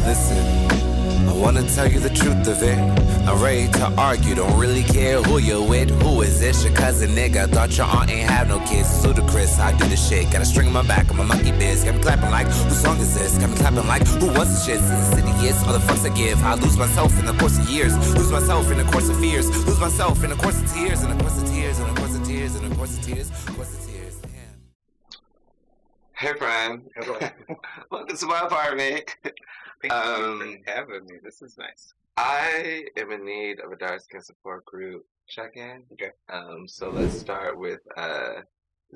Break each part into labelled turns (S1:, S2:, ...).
S1: Listen, I wanna tell you the truth of it. I'm ready to argue, don't really care who you're with. Who is this? Your cousin nigga. Thought your aunt ain't have no kids. Ludicrous, I do the shit. Got a string in my back, I'm a monkey biz. Got me clapping like, whose song is this? Got me clapping like, who wants the shit? Since the city is all the fucks I give. I lose myself in the course of years. Lose myself in the course of fears. Lose myself in the course of tears. In the course of tears. In the course of tears. In the course of tears. Course of tears. Damn.
S2: Hey, friend.
S3: Hello.
S2: Welcome to my apartment.
S3: Thank you for having me. This is nice.
S2: I am in need of a dark skin support group check-in.
S3: Okay.
S2: So let's start with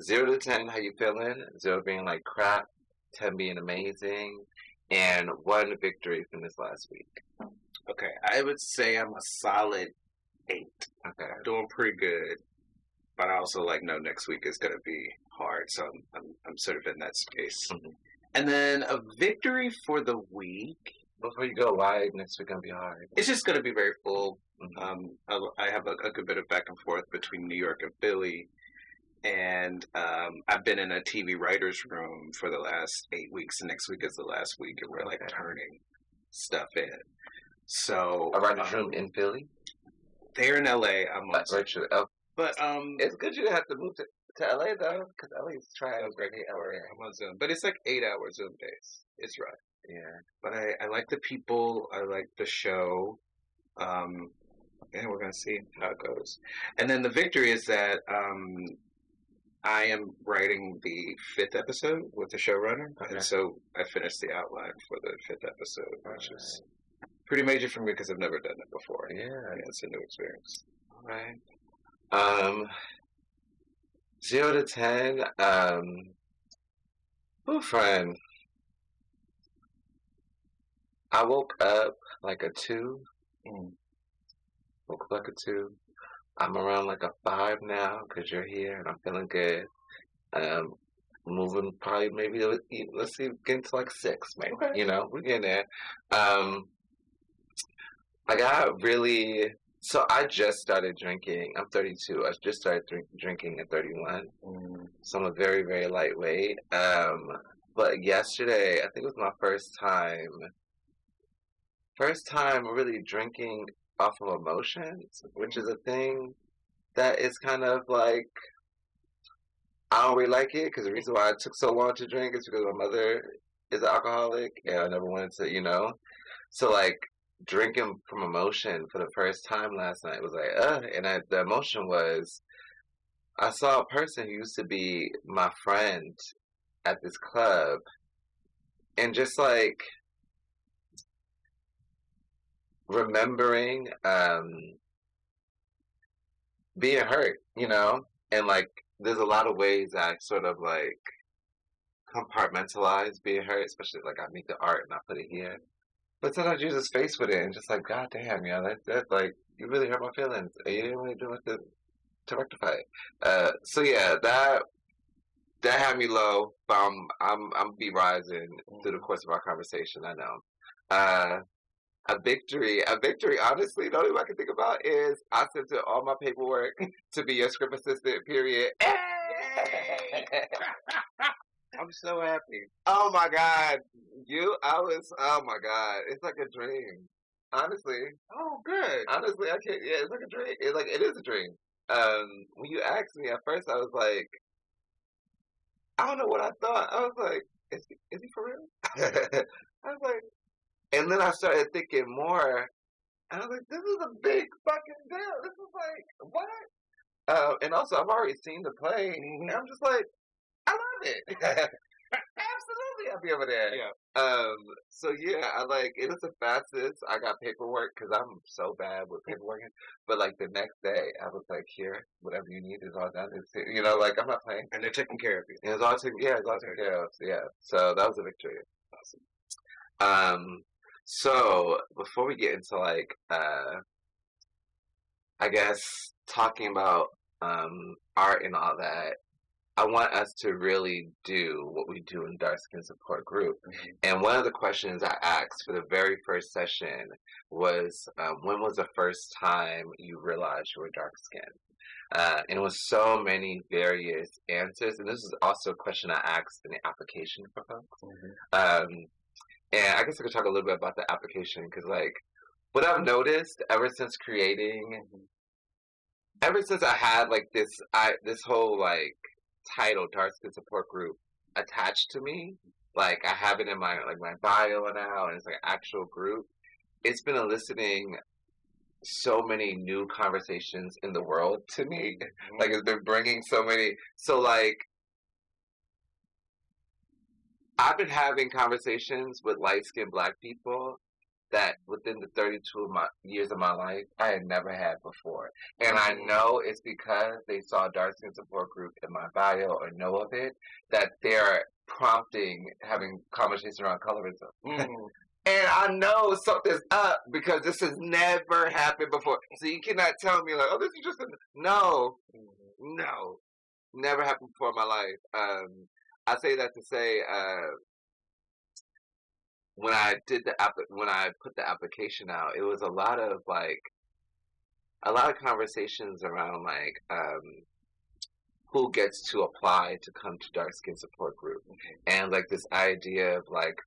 S2: 0 to 10, how you feeling? 0 being like crap, 10 being amazing, and 1 victory from this last week.
S3: Okay, I would say I'm a solid 8.
S2: Okay.
S3: Doing pretty good, but I also know next week is gonna be hard, so I'm sort of in that space.
S2: Mm-hmm.
S3: And then a victory for the week.
S2: Before you go, why next week gonna be hard?
S3: It's just gonna be very full.
S2: Mm-hmm.
S3: I have a good bit of back and forth between New York and Philly, and I've been in a TV writer's room for the last 8 weeks. And next week is the last week, and we're turning stuff in. So
S2: A writer's room in Philly?
S3: They're in LA. I'm on. But
S2: it's good you have to move to LA though, because LA is trash.
S3: I'm on Zoom, but it's 8-hour Zoom days. It's rough.
S2: Yeah.
S3: But I like the people. I like the show. And we're gonna see how it goes. And then the victory is that I am writing the 5th episode with the showrunner, and so I finished the outline for the 5th episode, which is pretty major for me because I've never done it before.
S2: Yeah,
S3: it's a new experience.
S2: All right. 0 to 10. Friend. I woke up like a 2. Woke up like a 2. I'm around like a 5 now because you're here and I'm feeling good. Moving probably maybe let's see, get to like 6 maybe.
S3: Okay.
S2: We're getting there. I got really. So I just started drinking. I'm 32. I just started drinking at 31. So I'm a very, very lightweight. But yesterday, I think it was my first time really drinking off of emotions, which is a thing that is kind of like, I don't really like it, because the reason why I took so long to drink is because my mother is an alcoholic, and I never wanted to, So, drinking from emotion for the first time last night was and the emotion was, I saw a person who used to be my friend at this club, and just remembering being hurt, and there's a lot of ways I sort of compartmentalize being hurt, especially I make the art and I put it here. But sometimes you just face with it and just God damn, that you really hurt my feelings. And you didn't really do it to rectify it. So yeah, that had me low, but I'm be rising through the course of our conversation, I know. A victory, honestly, the only one I can think about is I sent in all my paperwork to be your script assistant, period. Yay!
S3: I'm so happy.
S2: Oh my God. Oh my God. It's like a dream. Honestly.
S3: Oh, good.
S2: Honestly, I can't, it's like a dream. It is a dream. When you asked me at first, I was like, I don't know what I thought. I was like, is he for real? I was like, and then I started thinking more, and I was like, this is a big fucking deal. This is what? And also, I've already seen the play, and I'm just like, I love it. Absolutely, I'll be over there.
S3: Yeah.
S2: So yeah, it was the fastest. I got paperwork because I'm so bad with paperwork. But the next day, I was like, here, whatever you need is all done. I'm not playing.
S3: And they're taking care of you.
S2: And it's all taken care of. Yeah. So that was a victory. Awesome. So before we get into I guess talking about art and all that, I want us to really do what we do in Dark Skin Support Group. And one of the questions I asked for the very first session was, when was the first time you realized you were dark skinned? And it was so many various answers. And this is also a question I asked in the application for folks. And I guess I could talk a little bit about the application because, like, what I've noticed ever since ever since I had like this whole like title, Dark Skin Support Group, attached to me, like I have it in my bio now, and it's like an actual group. It's been eliciting so many new conversations in the world to me. Like it's been bringing so many. So like I've been having conversations with light-skinned Black people that within the 32 years of my life I had never had before. And I know it's because they saw a dark skin support group in my bio or know of it, that they're prompting having conversations around colorism. And I know something's up because this has never happened before. So you cannot tell me like, oh, this is just no, never happened before in my life. I say that to say, when I put the application out, it was a lot of conversations around like who gets to apply to come to dark skin support group, and like this idea of like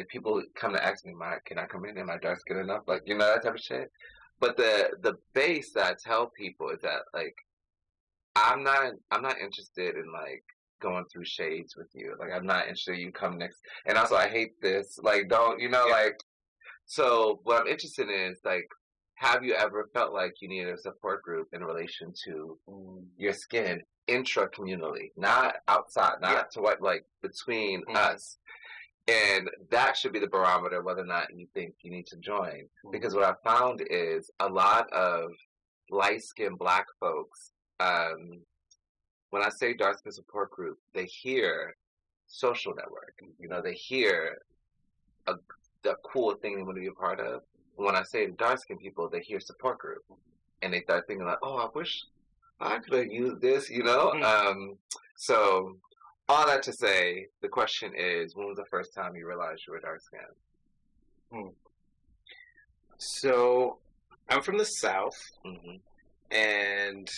S2: people come to ask me, can I come in? Am I dark skin enough? Like, you know, that type of shit. But the base that I tell people is that like I'm not interested in like going through shades with you. Like I'm not interested. You come next, and also I hate this. Like don't like. So what I'm interested in is like, have you ever felt like you needed a support group in relation to your skin intra-communally, not outside, not to what like between us. And that should be the barometer whether or not you think you need to join. Because what I found is a lot of light-skinned Black folks, when I say dark skin support group, they hear social network. You know, they hear the cool thing they want to be a part of. When I say dark skin people, they hear support group. And they start thinking like, oh, I wish I could have used this, you know? So all that to say, the question is, when was the first time you realized you were dark skinned?
S3: So I'm from the South, and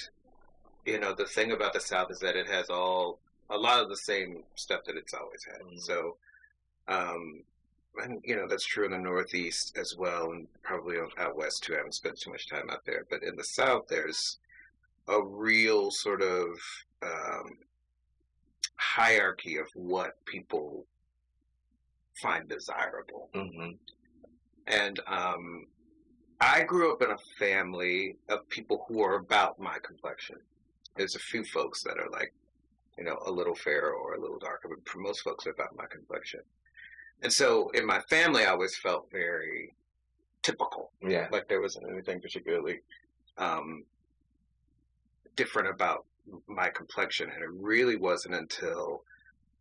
S3: you know the thing about the South is that it has a lot of the same stuff that it's always had. So, and you know that's true in the Northeast as well, and probably out west too. I haven't spent too much time out there, but in the South, there's a real sort of hierarchy of what people find desirable. And I grew up in a family of people who are about my complexion. There's a few folks that are like, you know, a little fairer or a little darker, but most folks are about my complexion. And so in my family, I always felt very typical. Yeah. Like there wasn't anything particularly different about my complexion. And it really wasn't until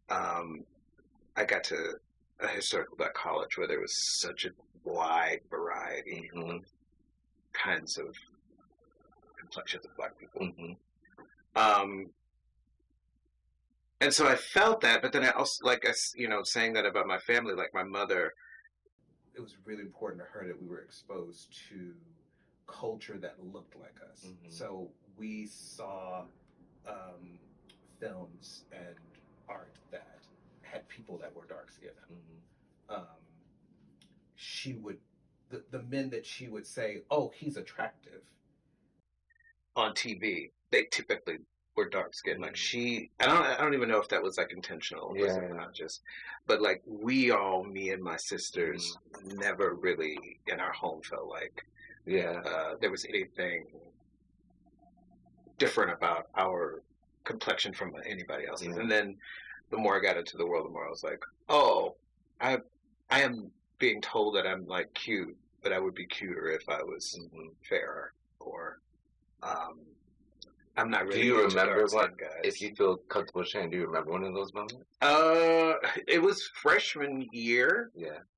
S3: I got to a historical Black college where there was such a wide variety of kinds of complexions of Black people. And so I felt that, but then I also, like, you know, saying that about my family, like my mother, it was really important to her that we were exposed to culture that looked like us. So we saw films and art that had people that were dark skinned. She would, the men that she would say, oh, he's attractive on TV, they typically were dark skinned. Like I don't even know if that was like intentional or was it conscious, but like me and my sisters never really in our home felt like there was anything different about our complexion from anybody else's. And then the more I got into the world, the more I was like, oh, I am being told that I'm like cute, but I would be cuter if I was fairer, or I'm not really. Do you remember what?
S2: If you feel comfortable sharing, do you remember one of those moments?
S3: It was freshman year.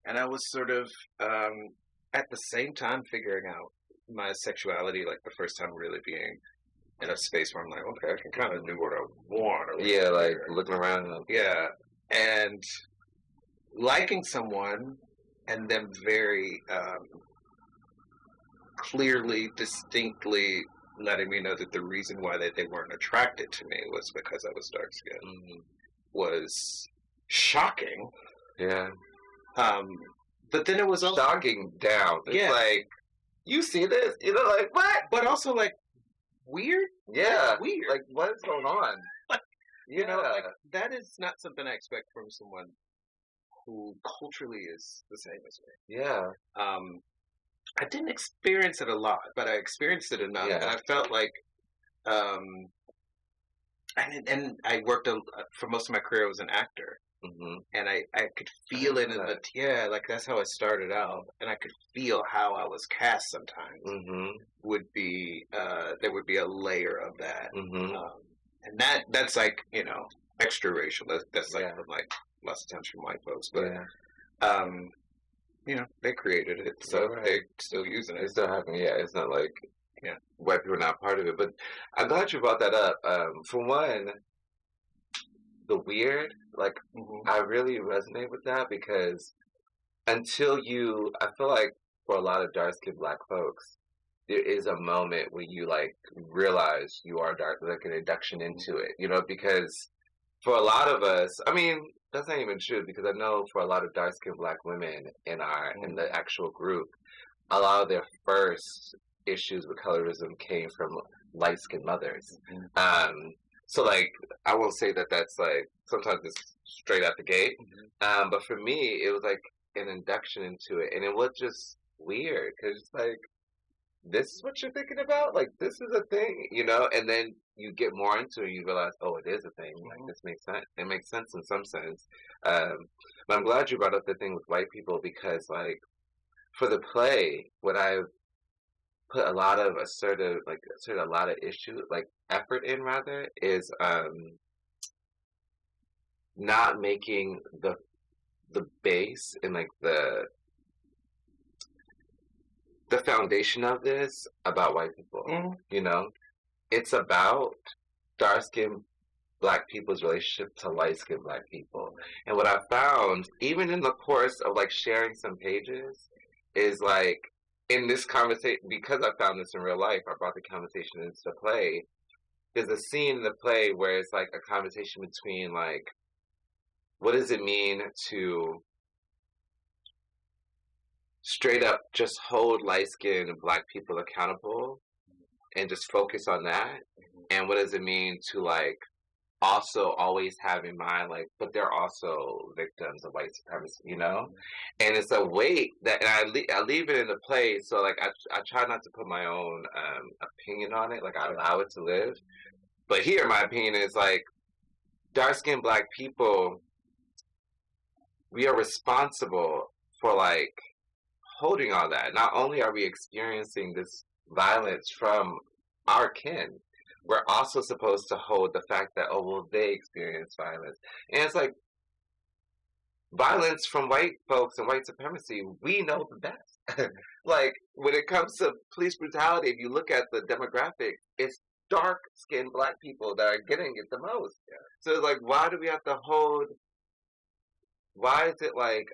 S3: And I was sort of at the same time figuring out my sexuality, like the first time really being in a space where I'm like, okay, I can kind of do what I want.
S2: Or like looking around.
S3: And liking someone, and them very clearly, distinctly letting me know that the reason why they weren't attracted to me was because I was dark skinned was shocking. But then it was also
S2: shocking down. It's
S3: Yeah.
S2: like, you see this? You know, like, what?
S3: but also like weird.
S2: Yeah.
S3: Weird.
S2: Like, what is going on?
S3: You know, like that is not something I expect from someone who culturally is the same as me.
S2: Yeah.
S3: I didn't experience it a lot, but I experienced it enough,
S2: Yeah.
S3: and I felt like, and I worked for most of my career. I was an actor,
S2: Mm-hmm.
S3: and I could feel it in the like that's how I started out, and I could feel how I was cast sometimes.
S2: Mm-hmm.
S3: Would be there would be a layer of that,
S2: Mm-hmm.
S3: and that's like extra racial. That's like from like lots of times from white folks, but they created it, so they're still using it.
S2: It's still happening. Yeah, it's not like white people are not part of it. But I'm glad you brought that up. For one, the weird, like I really resonate with that because until I feel like for a lot of dark-skinned Black folks, there is a moment where you like realize you are dark, like an induction into it, because for a lot of us, I mean, that's not even true because I know for a lot of dark-skinned Black women in the actual group, a lot of their first issues with colorism came from light-skinned mothers. So like, I won't say that that's like sometimes it's straight out the gate, but for me, it was like an induction into it, and it was just weird because it's like, this is what you're thinking about? Like, this is a thing, and then you get more into it and you realize, oh, it is a thing. Like, this makes sense. It makes sense in some sense. But I'm glad you brought up the thing with white people because, like, for the play, what I've put a lot of a lot of effort in rather, is not making the base and like the foundation of this about white people. It's about dark-skinned Black people's relationship to light-skinned Black people. And what I found, even in the course of like sharing some pages, is like in this conversation, because I found this in real life, I brought the conversation into the play. There's a scene in the play where it's like a conversation between like, what does it mean to straight up just hold light-skinned Black people accountable and just focus on that? And what does it mean to like also always have in mind like, but they're also victims of white supremacy, And it's a weight that, and I leave it in the play, so like I try not to put my own opinion on it, like I allow it to live. But here, my opinion is like, dark-skinned Black people, we are responsible for like holding on that. Not only are we experiencing this violence from our kin, we're also supposed to hold the fact that, oh, well, they experience violence. And it's like, violence from white folks and white supremacy, we know the best. Like, when it comes to police brutality, if you look at the demographic, it's dark-skinned Black people that are getting it the most. So it's like, why do we have to hold, why is it like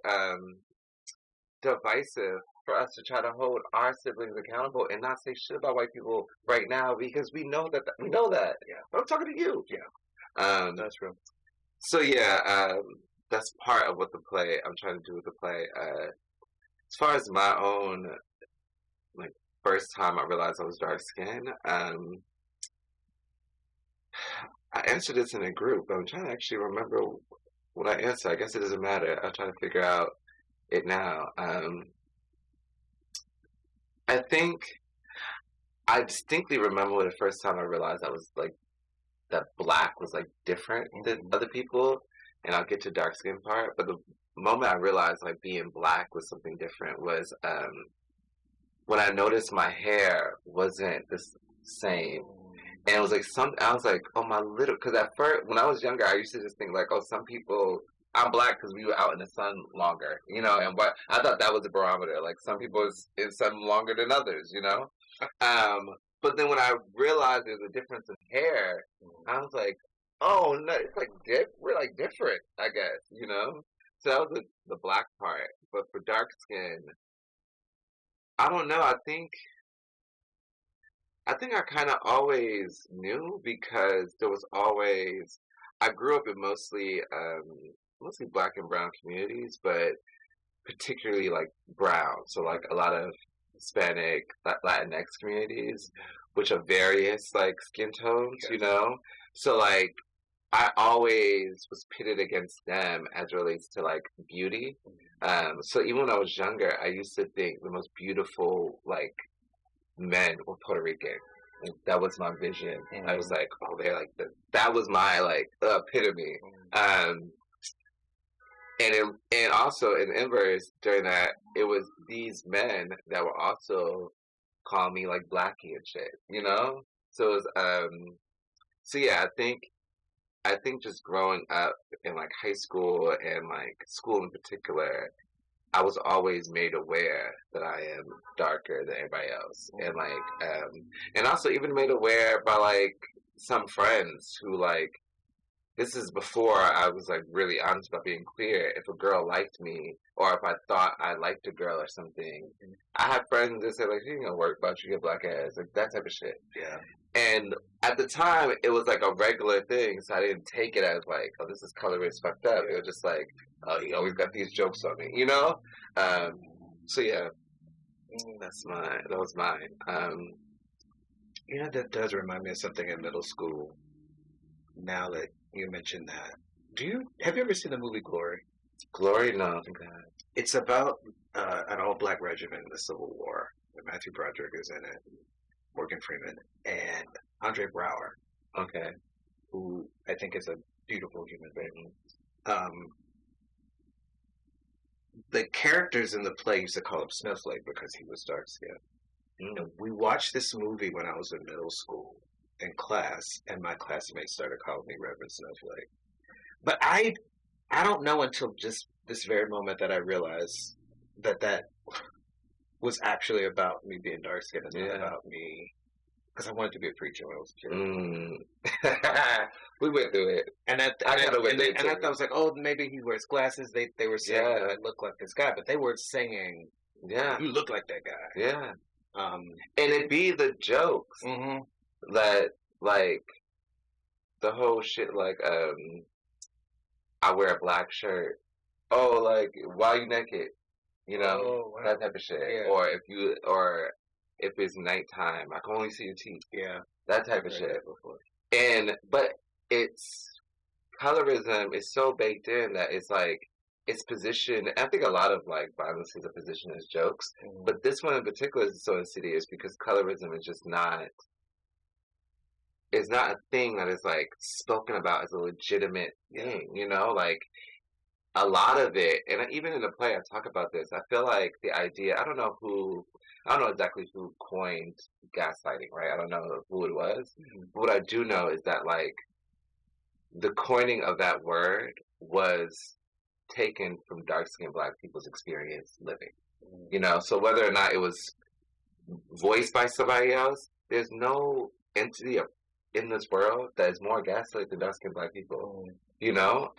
S2: divisive for us to try to hold our siblings accountable and not say shit about white people right now because we know that. But I'm talking to you. That's true. So that's part of what I'm trying to do with the play. As far as my own like first time I realized I was dark skinned, I answered this in a group, but I'm trying to actually remember what I answered. I guess it doesn't matter. I'll try to figure out it now. I think I distinctly remember the first time I realized I was like, that Black was like different than other people, and I'll get to dark skin part. But the moment I realized like being Black was something different was when I noticed my hair wasn't the same. And it was like I was like, oh my little, because at first, when I was younger, I used to just think like, oh, some people, I'm Black because we were out in the sun longer, and what I thought that was a barometer. Like some people is in sun longer than others, But then when I realized there's a difference in hair, I was like, oh no, it's like we're like different, I guess, So that was the Black part. But for dark skin, I don't know. I think I kind of always knew because there was I grew up in mostly Black and brown communities, but particularly like brown, so like a lot of Hispanic, Latinx communities, which are various like skin tones, you know. So like I always was pitted against them as it relates to like beauty. So even when I was younger, I used to think the most beautiful like men were Puerto Rican. Like, that was my vision. I was like, oh, they're like that was my like epitome. And also in inverse during that, it was these men that were also calling me like blackie and shit, you know. So it was so yeah, I think just growing up in like high school and like school in particular, I was always made aware that I am darker than everybody else, and like, and also even made aware by like some friends who like, this is before I was like really honest about being queer. If a girl liked me, or if I thought I liked a girl or something, I had friends that said like, "You ain't gonna work about you, get black ass," like that type of shit.
S3: Yeah.
S2: And at the time, it was like a regular thing, so I didn't take it as like, "Oh, this is colorist fucked up." It was just like, "Oh, he always got these jokes on me," you know. So yeah, that was mine.
S3: Yeah, that does remind me of something in middle school. Now that you mentioned that, have you ever seen the movie Glory?
S2: Glory, no, I think I have.
S3: It's about an all-black regiment in the Civil War. Matthew Broderick is in it, Morgan Freeman, and Andre Braugher.
S2: Okay.
S3: Who I think is a beautiful human being. The characters in the play used to call him Snowflake because he was dark-skinned. And we watched this movie when I was in middle school in class, and my classmates started calling me Reverend Snowflake. But I don't know until just this very moment that I realized that was actually about me being dark-skinned and not about me. Because I wanted to be a preacher when I was a kid.
S2: We went through it.
S3: And I thought I was like, oh, maybe he wears glasses. They were saying that I look like this guy, but they weren't saying, you look like that guy.
S2: Yeah. And it be the jokes that, like, the whole shit, like, I wear a black shirt. Oh, like, why you naked? You know, that type of shit. Yeah. Or if it's nighttime, I can only see your teeth. Yeah. That type of shit. But it's, colorism is so baked in that it's like, it's positioned, I think a lot of like violence is a position as jokes, but this one in particular is so insidious because colorism is just it's not a thing that is like spoken about as a legitimate thing, you know, like a lot of it, and even in the play I talk about this, I feel like the idea, I don't know exactly who coined gaslighting, right? I don't know who it was, but what I do know is that like the coining of that word was taken from dark-skinned black people's experience living, you know. So whether or not it was voiced by somebody else, there's no entity in this world that is more gaslit than dark-skinned black people, you know.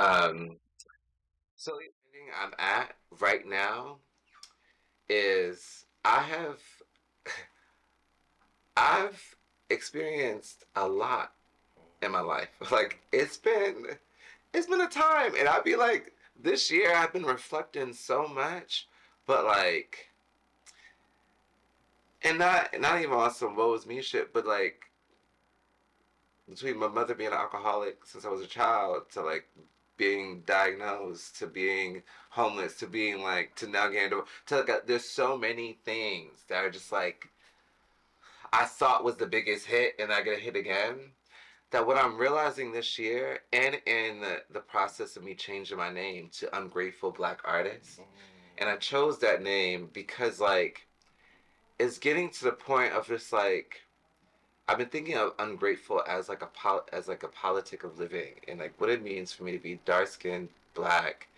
S2: So the thing I'm at right now is I've experienced a lot in my life. Like it's been a time, and I'd be like, this year I've been reflecting so much, but like, and not even on some woe is me shit, but like, between my mother being an alcoholic since I was a child, to like being diagnosed, to being homeless, to being like, to now getting to like, there's so many things that are just like, I thought was the biggest hit, and I get a hit again. That what I'm realizing this year, and in the process of me changing my name to Ungrateful Black Artist, and I chose that name because like, it's getting to the point of just like, I've been thinking of ungrateful as like a politic of living, and like what it means for me to be dark skinned, black,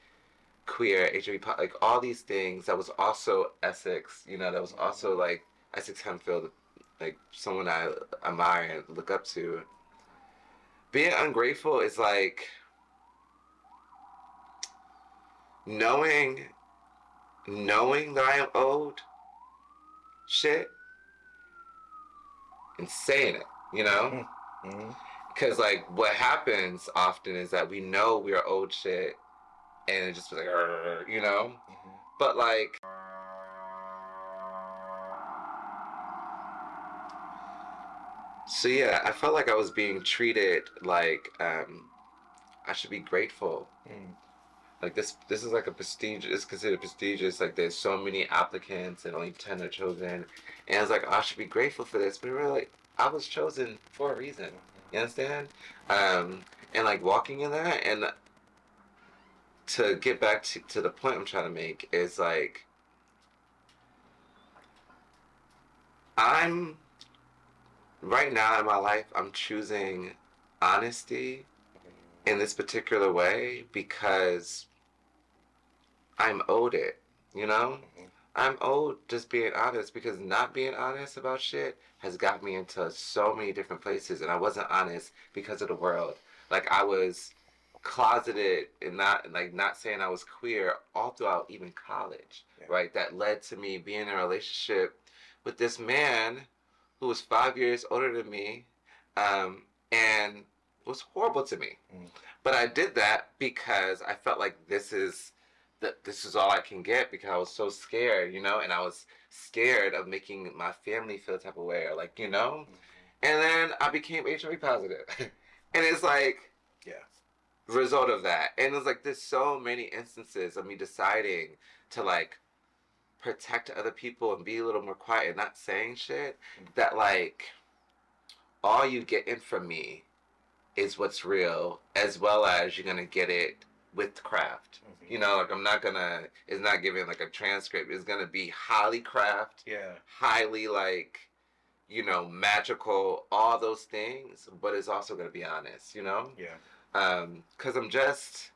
S2: queer, HIV, like all these things. That was also Essex, you know, that was also like Essex Hempfield, like someone I admire and look up to. Being ungrateful is like knowing that I am owed shit and saying it, you know? Because like what happens often is that we know we are owed shit and it just was like, you know? But like, so yeah, I felt like I was being treated like I should be grateful. Like this is like a prestigious. It's considered prestigious. Like there's so many applicants and only 10 are chosen, and it's like I should be grateful for this. But really, I was chosen for a reason. You understand? And like walking in that, and to get back to the point I'm trying to make is like I'm right now in my life. I'm choosing honesty in this particular way because I'm owed it, you know? I'm owed just being honest because not being honest about shit has got me into so many different places, and I wasn't honest because of the world. Like I was closeted and not saying I was queer all throughout even college, right? That led to me being in a relationship with this man who was 5 years older than me, and was horrible to me. But I did that because I felt like this is all I can get because I was so scared, you know, and I was scared of making my family feel the type of way, or like, you know. And then I became HIV positive, and it's like, result of that. And it's like there's so many instances of me deciding to like protect other people and be a little more quiet and not saying shit that like all you getting from me is what's real, as well as you're gonna get it with craft. You know, like it's not giving like a transcript. It's gonna be highly craft, highly like, you know, magical, all those things, but it's also gonna be honest, you know? Cause I'm just,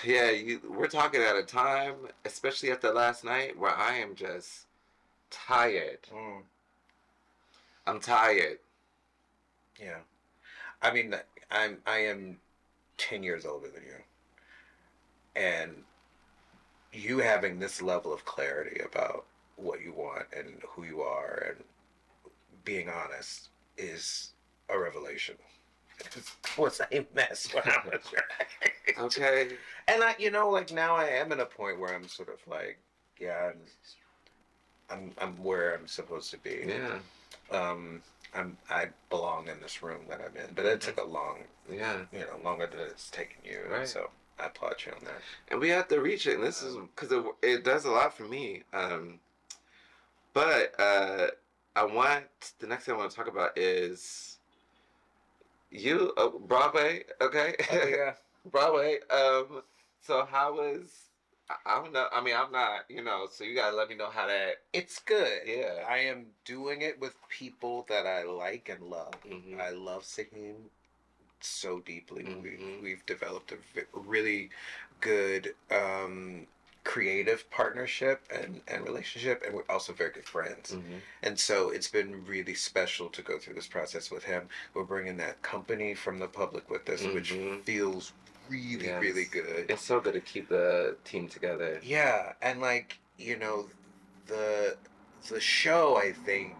S2: we're talking at a time, especially after last night, where I am just tired. I'm tired.
S4: I mean, I am 10 years older than you. And you having this level of clarity about what you want and who you are and being honest is a revelation. It was a mess when I was right.
S2: Okay.
S4: And I, you know, like now I am in a point where I'm sort of like, I'm where I'm supposed to be. I belong in this room that I'm in, but it took a long, longer than it's taken you.
S2: Right.
S4: So I applaud you on that.
S2: And we have to reach it, and this is because it does a lot for me. But the next thing I want to talk about is you, Broadway, okay?
S4: Oh, yeah.
S2: Broadway. So how was? I don't know. I mean, I'm not, you know. So you gotta let me know how that.
S4: It's good.
S2: Yeah.
S4: I am doing it with people that I like and love. I love singing so deeply. We've developed a really good creative partnership and relationship, and we're also very good friends. And so it's been really special to go through this process with him. We're bringing that company from the public with us, which feels really good.
S2: It's so good to keep the team together.
S4: Yeah, and like, you know, the show, I think,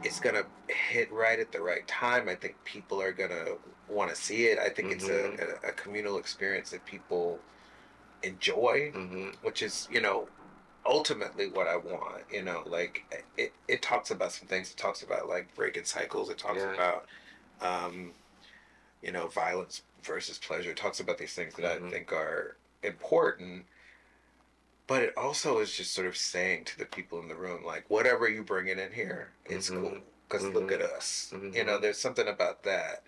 S4: is gonna hit right at the right time. I think people are gonna want to see it. I think it's a communal experience that people enjoy, which is, you know, ultimately what I want. You know, like it talks about some things. It talks about like breaking cycles. It talks about you know, violence versus pleasure. It talks about these things that I think are important, but it also is just sort of saying to the people in the room, like, whatever you bring in here, it's cool, because look at us. You know, there's something about that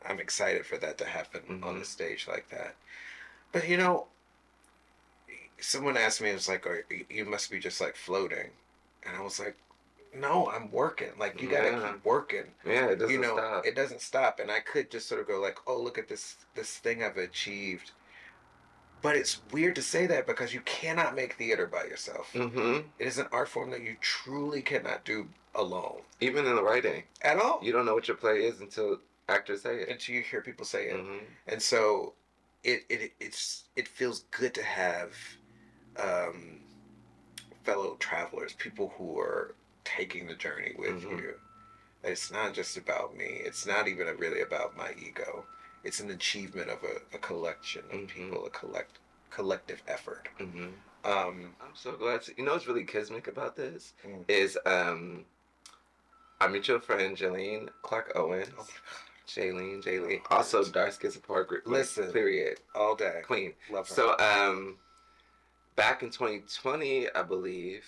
S4: I'm excited for that to happen on the stage like that. But, you know, someone asked me, it was like, you must be just like floating. And I was like, no, I'm working. Like, you gotta keep working.
S2: Yeah, it doesn't stop.
S4: It doesn't stop. And I could just sort of go like, oh, look at this thing I've achieved. But it's weird to say that because you cannot make theater by yourself. It is an art form that you truly cannot do alone.
S2: Even in the writing.
S4: At all.
S2: You don't know what your play is until actors say it.
S4: Until you hear people say it. And so it feels good to have fellow travelers, people who are taking the journey with you. It's not just about me. It's not even really about my ego. it's an achievement of a collection of people, a collective effort.
S2: I'm so glad you know what's really kismic about this is our mutual friend Jaylene Clark Owens.
S4: Oh my God.
S2: Jaylene. Also dark skin support group.
S4: Listen,
S2: period.
S4: all day.
S2: Queen.
S4: Love her.
S2: So back in 2020, I believe,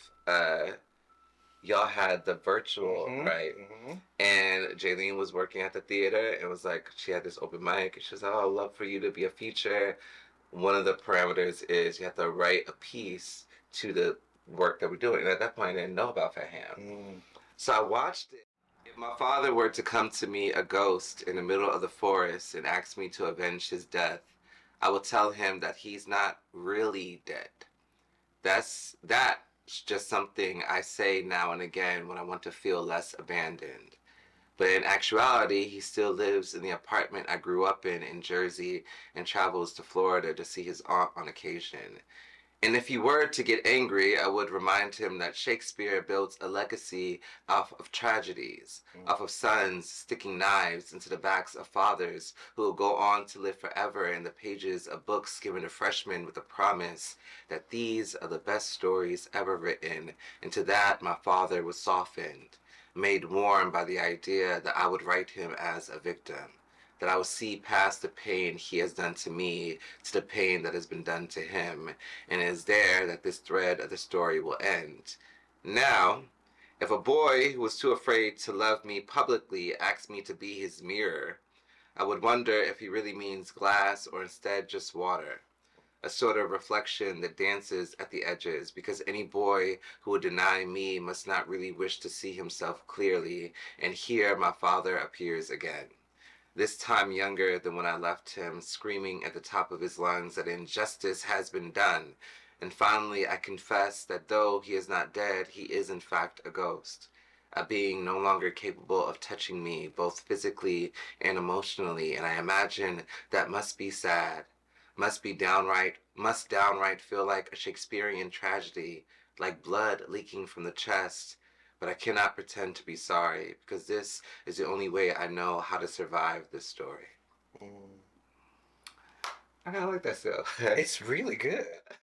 S2: y'all had the virtual, right? And Jaylene was working at the theater and was like, she had this open mic and she was like, oh, I'd love for you to be a feature. One of the parameters is you have to write a piece to the work that we're doing. And at that point, I didn't know about Fat Ham. So I watched it. If my father were to come to me, a ghost, in the middle of the forest and ask me to avenge his death, I will tell him that he's not really dead. That's just something I say now and again when I want to feel less abandoned. But in actuality, he still lives in the apartment I grew up in Jersey and travels to Florida to see his aunt on occasion. And if he were to get angry, I would remind him that Shakespeare built a legacy off of tragedies, off of sons sticking knives into the backs of fathers who will go on to live forever in the pages of books given to freshmen with the promise that these are the best stories ever written. And to that, my father was softened, made warm by the idea that I would write him as a victim, that I will see past the pain he has done to me to the pain that has been done to him, and it is there that this thread of the story will end. Now, if a boy who was too afraid to love me publicly asked me to be his mirror, I would wonder if he really means glass or instead just water, a sort of reflection that dances at the edges, because any boy who would deny me must not really wish to see himself clearly, and here my father appears again. This time younger than when I left him, screaming at the top of his lungs that injustice has been done. And finally I confess that though he is not dead, he is in fact a ghost, a being no longer capable of touching me, both physically and emotionally, and I imagine that must be sad, must downright feel like a Shakespearean tragedy, like blood leaking from the chest. But I cannot pretend to be sorry, because this is the only way I know how to survive this story. I kind of like that still.
S4: It's really good.